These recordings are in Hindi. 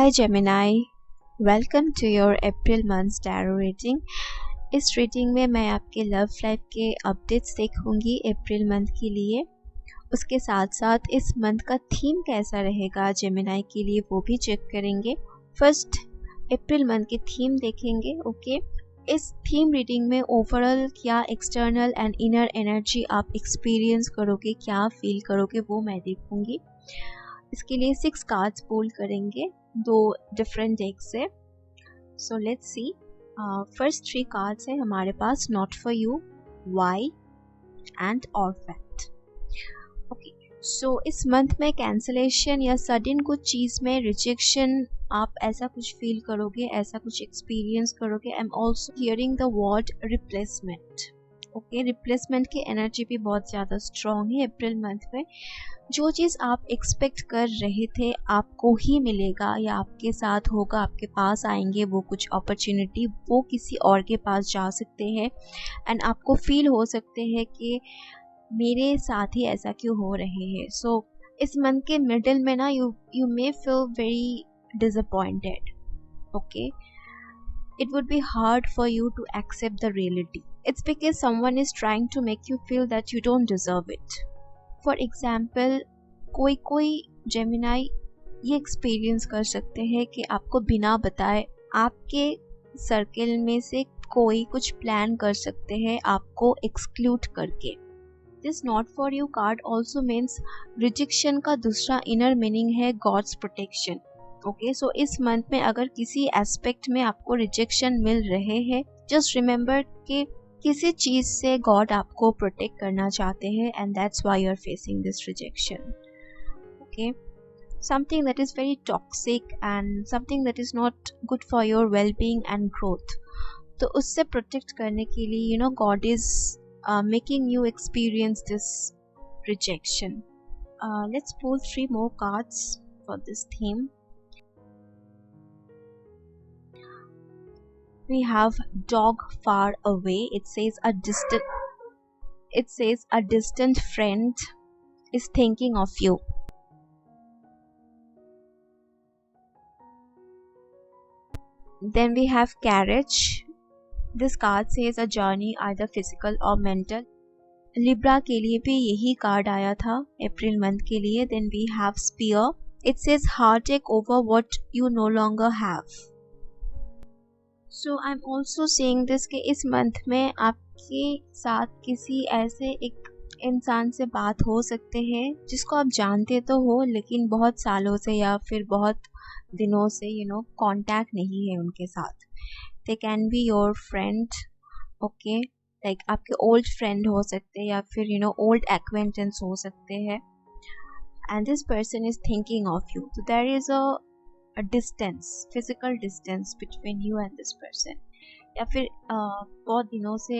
Hi Gemini, welcome to your April month tarot reading. इस रीडिंग में मैं आपके लव लाइफ के अपडेट्स देखूंगी अप्रैल मंथ के लिए। उसके साथ साथ इस मंथ का थीम कैसा रहेगा जेमिनाई के लिए वो भी चेक करेंगे। फर्स्ट अप्रैल मंथ की थीम देखेंगे। ओके, इस थीम रीडिंग में ओवरऑल क्या एक्सटर्नल एंड इनर एनर्जी आप एक्सपीरियंस करोगे, क्या फील करोगे, वो मैं देखूंगी। इसके लिए 6 कार्ड्स पुल करेंगे, 2 डिफरेंट डेक से। So let's see. First 3 cards है हमारे पास, not for you, why and ऑर्फेट। ओके, सो इस मंथ में कैंसलेशन या सडन कुछ चीज़ में रिजेक्शन आप ऐसा कुछ फील करोगे, ऐसा कुछ एक्सपीरियंस करोगे। I am also hearing the word replacement. Okay, replacement की एनर्जी भी बहुत ज़्यादा स्ट्रॉन्ग है अप्रैल मंथ में। जो चीज़ आप एक्सपेक्ट कर रहे थे आपको ही मिलेगा या आपके साथ होगा, आपके पास आएंगे वो कुछ अपॉर्चुनिटी, वो किसी और के पास जा सकते हैं एंड आपको फील हो सकते हैं कि मेरे साथ ही ऐसा क्यों हो रहे हैं। सो इस मंथ के मिडिल में ना you may feel very disappointed. Okay, it would be hard for you to accept the reality. It's because someone is trying to make you feel that you don't deserve it. For example, कोई जेमिनाई ये एक्सपीरियंस कर सकते हैं कि आपको बिना बताए आपके सर्किल में से कोई कुछ प्लान कर सकते हैं आपको एक्सक्लूड करके। This not for you card also means rejection का दूसरा इनर मीनिंग है गॉड्स प्रोटेक्शन। ओके, सो इस मंथ में अगर किसी एस्पेक्ट में आपको रिजेक्शन मिल रहे हैं, जस्ट रिमेंबर कि किसी चीज़ से गॉड आपको प्रोटेक्ट करना चाहते हैं and that's why you are facing this rejection. Okay, something that is very toxic and something that is not good for your well being and growth. तो उससे प्रोटेक्ट करने के लिए god is making you experience this rejection. Let's pull 3 more cards for this theme. We have dog far away. It says a distant friend is thinking of you. Then we have carriage. This card says a journey either physical or mental. Libra के लिए भी यही कार्ड आया था अप्रैल मंथ के लिए. Then we have spear. It says heartache over what you no longer have. So I am also saying this कि इस मंथ में आपके साथ किसी ऐसे एक इंसान से बात हो सकते हैं जिसको आप जानते तो हो लेकिन बहुत सालों से या फिर बहुत दिनों से कांटेक्ट नहीं है उनके साथ। They can be your friend. Okay, like आपके ओल्ड फ्रेंड हो सकते हैं या फिर ओल्ड एक्वेंटेंस हो सकते हैं and this person is thinking of you. तो there is a distance, physical distance between you and this person, या फिर बहुत दिनों से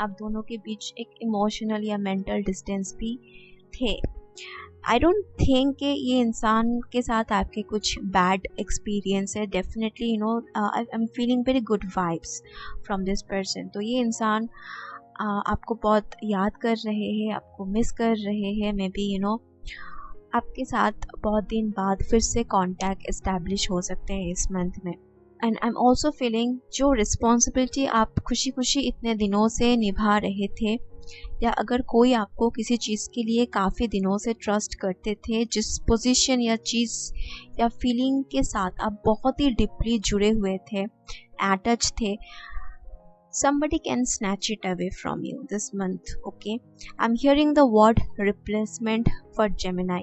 आप दोनों के बीच एक इमोशनल या मेंटल डिस्टेंस भी थे। आई डोंट थिंक कि ये इंसान के साथ आपके कुछ बैड एक्सपीरियंस है। Definitely I am feeling very good vibes from this person. तो ये इंसान आपको बहुत याद कर रहे हैं, आपको मिस कर रहे हैं, मे बी आपके साथ बहुत दिन बाद फिर से कांटेक्ट एस्टैब्लिश हो सकते हैं इस मंथ में। And I am also feeling जो रिस्पॉन्सिबिलिटी आप खुशी खुशी इतने दिनों से निभा रहे थे, या अगर कोई आपको किसी चीज़ के लिए काफ़ी दिनों से ट्रस्ट करते थे, जिस पोजीशन या चीज़ या फीलिंग के साथ आप बहुत ही डीपली जुड़े हुए थे, अटैच थे, somebody can snatch it away from you this month. Okay, I'm hearing the word replacement for Gemini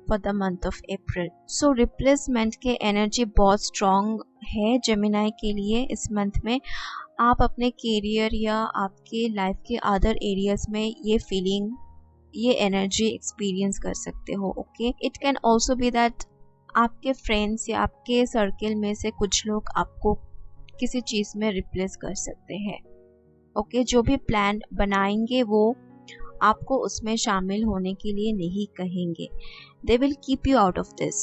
for the month of April. So replacement के एनर्जी बहुत स्ट्रॉन्ग है जेमिनाई के लिए इस मंथ में। आप अपने कैरियर या आपके लाइफ के अदर एरियाज में ये फीलिंग, ये एनर्जी एक्सपीरियंस कर सकते हो। Okay, it can also be that आपके फ्रेंड्स या आपके सर्किल में से कुछ लोग आपको किसी चीज़ में रिप्लेस कर सकते हैं। ओके, जो भी प्लान बनाएंगे वो आपको उसमें शामिल होने के लिए नहीं कहेंगे। They will keep you out of this,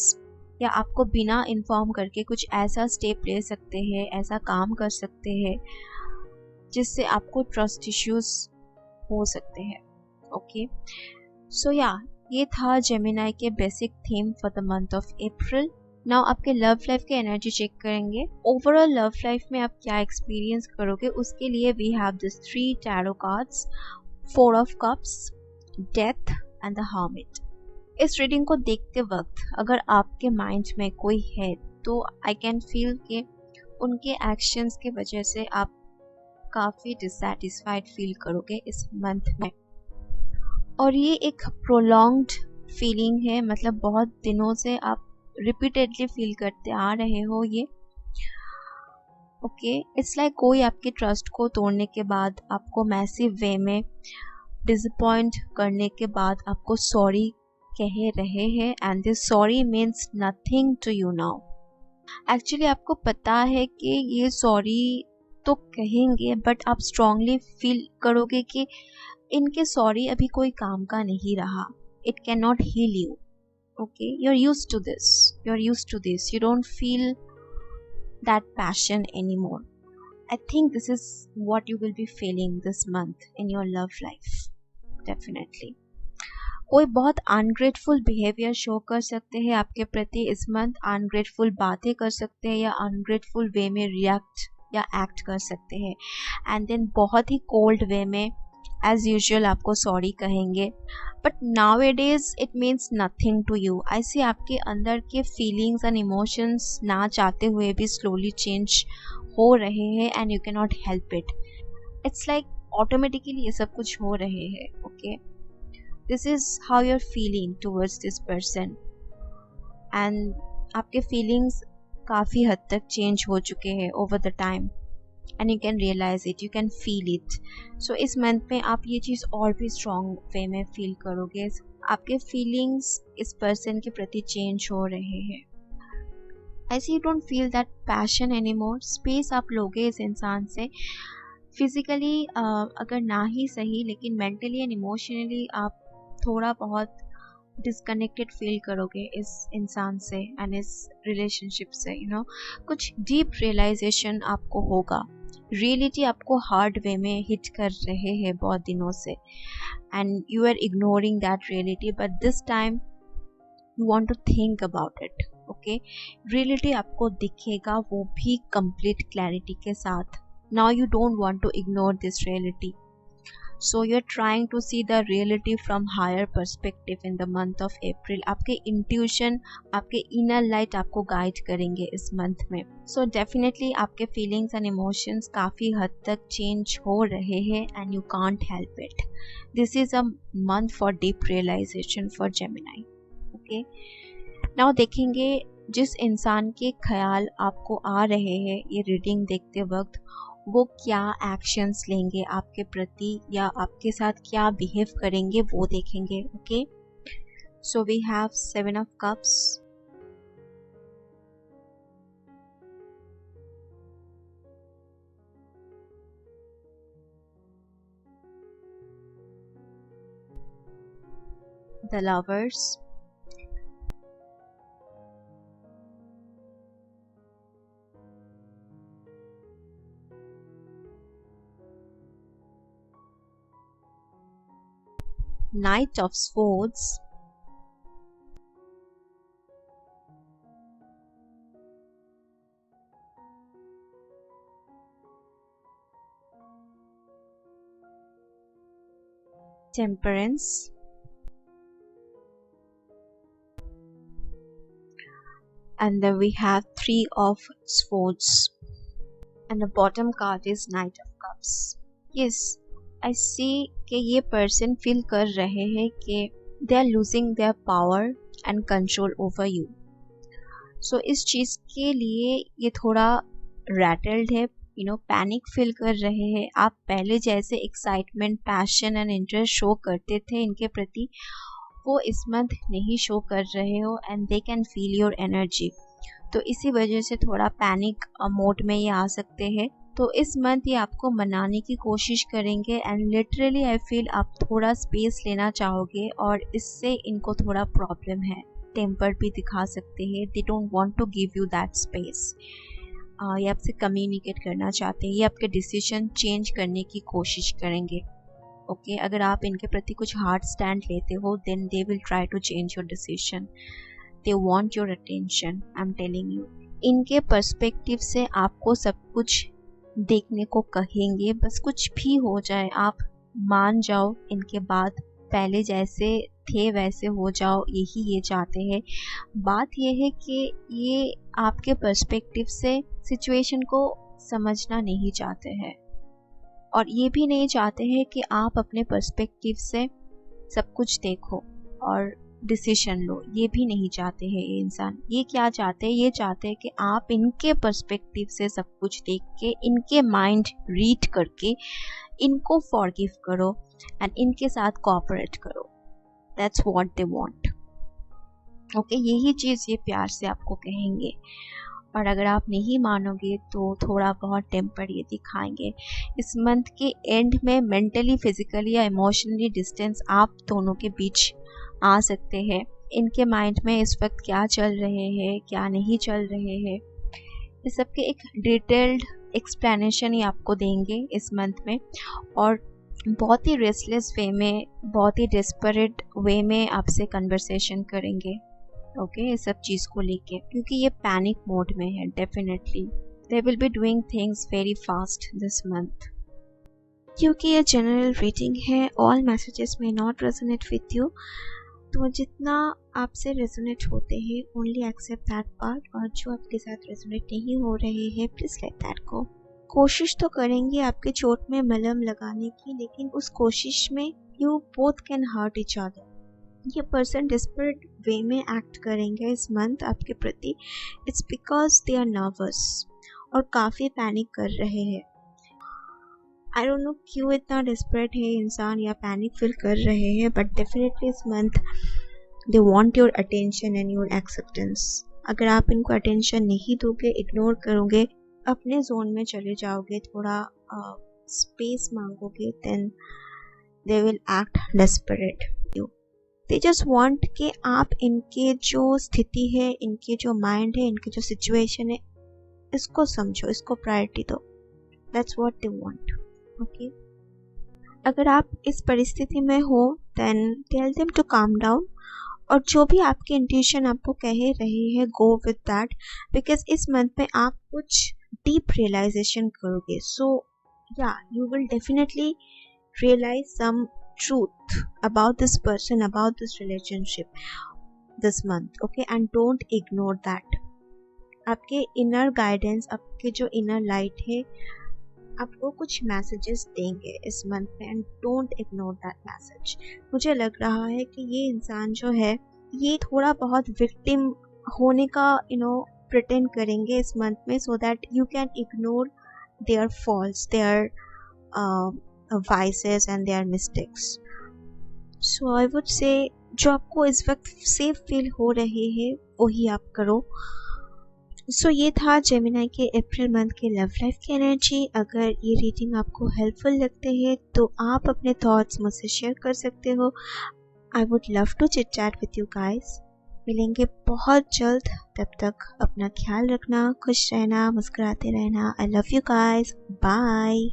या आपको बिना इन्फॉर्म करके कुछ ऐसा स्टेप ले सकते हैं, ऐसा काम कर सकते हैं जिससे आपको ट्रस्ट इश्यूज हो सकते हैं। ओके, सो या ये था जेमिनाई के basic theme for the month of April. Now आपके लव लाइफ के एनर्जी चेक करेंगे। ओवरऑल लव लाइफ में आप क्या एक्सपीरियंस करोगे, उसके लिए we have this 3 tarot cards, 4 of cups, death and the hermit. इस रीडिंग को देखते वक्त अगर आपके माइंड में कोई है तो आई कैन फील कि उनके एक्शंस की वजह से आप काफ़ी डिससेटिस्फाइड फील करोगे इस मंथ में। और ये एक प्रोलॉन्ग्ड फीलिंग है, मतलब बहुत दिनों से आप रिपीटेडली फील करते आ रहे हो ये। ओके, इट्स लाइक कोई आपके ट्रस्ट को तोड़ने के बाद, आपको मैसिव वे में डिसअपॉइंट करने के बाद आपको सॉरी कह रहे हैं, and this sorry means nothing to you now. Actually आपको पता है कि ये सॉरी तो कहेंगे, बट आप स्ट्रांगली फील करोगे कि इनके सॉरी अभी कोई काम का नहीं रहा। It can not heal you. Okay, you're used to this. You're used to this. You don't feel that passion anymore. I think this is what you will be feeling this month in your love life. Definitely. कोई बहुत अनग्रेटफुल बिहेवियर शो कर सकते हैं आपके प्रति इस मंथ, अनग्रेटफुल बातें कर सकते हैं या अनग्रेटफुल वे में रिएक्ट या एक्ट कर सकते हैं, एंड देन बहुत ही कोल्ड वे में एज यूजुअल आपको सॉरी कहेंगे। But now it is it means nothing to you. ऐसे आपके अंदर के फीलिंग्स एंड इमोशंस ना चाहते हुए भी स्लोली चेंज हो रहे हैं, and you can not help it. It's like automatically ये सब कुछ हो रहे हैं। Okay, this is how you are feeling towards this person, and आपके फीलिंग्स काफ़ी हद तक चेंज हो चुके हैं over the time, and you can realise it, you can feel it. So इस मंथ में आप ये चीज़ और भी स्ट्रॉन्ग वे में फील करोगे। आपके फीलिंग्स इस पर्सन के प्रति चेंज हो रहे हैं। ऐसे you don't feel that passion any more. Space आप लोगे इस इंसान से, फिजिकली अगर ना ही सही, लेकिन मेंटली एंड इमोशनली आप थोड़ा बहुत डिस्कनेक्टेड फील करोगे इस इंसान से एंड इस रिलेशनशिप से। कुछ डीप रियलाइजेशन आपको होगा। रियलिटी आपको हार्ड वे में हिट कर रहे हैं बहुत दिनों से, and you are ignoring that reality, but this time you want to think about it. Okay, reality आपको दिखेगा, वो भी कंप्लीट क्लैरिटी के साथ। Now you don't want to ignore this reality, so you're trying to see the reality from higher perspective in the month of April. आपके इंट्यूशन, आपके इनर लाइट आपको गाइड करेंगे इस मंथ में। so definitely आपके फीलिंग्स एंड इमोशंस काफ़ी हद तक चेंज हो रहे हैं, and you can't help it. This is a month for deep realization for Gemini. okay, now देखेंगे जिस इंसान के ख्याल आपको आ रहे हैं ये रीडिंग देखते वक्त, वो क्या एक्शंस लेंगे आपके प्रति या आपके साथ क्या बिहेव करेंगे वो देखेंगे। Okay, so we have 7 of cups, the lovers, Knight of Swords, Temperance, and then we have 3 of Swords, and the bottom card is Knight of Cups. Yes, I see कि ये पर्सन फील कर रहे हैं कि they are losing their power and control over you. So इस चीज़ के लिए ये थोड़ा रैटल्ड है, पैनिक फील कर रहे हैं। आप पहले जैसे excitement, passion and interest show करते थे इनके प्रति, वो इस मंथ नहीं शो कर रहे हो, and they can feel your energy. तो इसी वजह से थोड़ा पैनिक मोड में ये आ सकते हैं। तो इस मंथ ये आपको मनाने की कोशिश करेंगे, एंड लिटरली आई फील आप थोड़ा स्पेस लेना चाहोगे, और इससे इनको थोड़ा प्रॉब्लम है। टेम्पर भी दिखा सकते हैं, they don't want to give you that space. ये आपसे कम्युनिकेट करना चाहते हैं, ये आपके डिसीजन चेंज करने की कोशिश करेंगे। ओके, अगर आप इनके प्रति कुछ हार्ड स्टैंड लेते हो, then they will try to change your decision. They want your attention, I am telling you. इनके पर्सपेक्टिव से आपको सब कुछ देखने को कहेंगे, बस कुछ भी हो जाए आप मान जाओ इनके बात, पहले जैसे थे वैसे हो जाओ, यही ये चाहते हैं। बात ये है कि ये आपके पर्सपेक्टिव से सिचुएशन को समझना नहीं चाहते हैं, और ये भी नहीं चाहते हैं कि आप अपने पर्सपेक्टिव से सब कुछ देखो और डिसीजन लो, ये भी नहीं चाहते हैं ये इंसान। ये क्या चाहते हैं, ये चाहते हैं कि आप इनके पर्सपेक्टिव से सब कुछ देख के, इनके माइंड रीड करके इनको फॉरगिव करो एंड इनके साथ कोऑपरेट करो। That's what they want. Okay, यही चीज़ ये प्यार से आपको कहेंगे, और अगर आप नहीं मानोगे तो थोड़ा बहुत टेम्पर ये दिखाएंगे। इस मंथ के एंड में मेंटली, फिजिकली या इमोशनली डिस्टेंस आप दोनों के बीच आ सकते हैं। इनके माइंड में इस वक्त क्या चल रहे हैं, क्या नहीं चल रहे हैं, इस सब के एक डिटेल्ड एक्सप्लेनेशन ही आपको देंगे इस मंथ में, और बहुत ही रेस्टलेस वे में, बहुत ही डेस्परेट वे में आपसे कन्वर्सेशन करेंगे। ओके, इस सब चीज़ को लेके, क्योंकि ये पैनिक मोड में है। Definitely they will be doing things very fast this month. क्योंकि ये जनरल रीडिंग है, ऑल मैसेजेस में नॉट रेजोनेट विथ यू, तो जितना आपसे रेजोनेट होते हैं ओनली एक्सेप्ट दैट पार्ट, और जो आपके साथ रेजोनेट नहीं हो रहे हैं प्लीज लेट दैट गो। कोशिश तो करेंगे आपके चोट में मलहम लगाने की, लेकिन उस कोशिश में you both can hurt each other. ये पर्सन डिस्परेट वे में एक्ट करेंगे इस मंथ आपके प्रति। It's because they are nervous और काफ़ी पैनिक कर रहे हैं। आई डोंट नो क्यों इतना डिस्परेट है इंसान या पैनिक फील कर रहे हैं, बट डेफिनेटली इस month they want your attention and your acceptance. अगर आप इनको अटेंशन नहीं दोगे, इग्नोर करोगे, अपने जोन में चले जाओगे, थोड़ा स्पेस मांगोगे, then they will act desperate. They just want कि आप इनके जो स्थिति है, इनके जो माइंड है, इनके जो सिचुएशन है, इसको समझो, इसको प्रायोरिटी दो। That's what they want. Okay, अगर आप इस परिस्थिति में हो then tell them to calm down, और जो भी आपकी इंट्यूशन आपको कह रही है गो विद दैट, बिकॉज इस मंथ में आप कुछ डीप रियलाइजेशन करोगे। So yeah you will definitely realize some truth about this person, about this relationship this month. Okay, and don't ignore that. आपके inner guidance, आपके जो inner light है, आपको कुछ messages देंगे इस month में, and don't ignore that message. मुझे लग रहा है कि ये इंसान जो है ये थोड़ा बहुत victim होने का pretend करेंगे इस month में, so that you can ignore their faults, their vices and their mistakes. So I would say जो आपको इस वक्त सेफ फील हो रहे हैं वही आप करो। सो ये था जेमिनी के अप्रैल मंथ के लव लाइफ की एनर्जी। अगर ये रीडिंग आपको हेल्पफुल लगते हैं तो आप अपने थॉट्स मुझसे शेयर कर सकते हो। I would love to chit chat with you guys. मिलेंगे बहुत जल्द, तब तक अपना ख्याल रखना, खुश रहना, मुस्कुराते रहना। I love you guys, bye.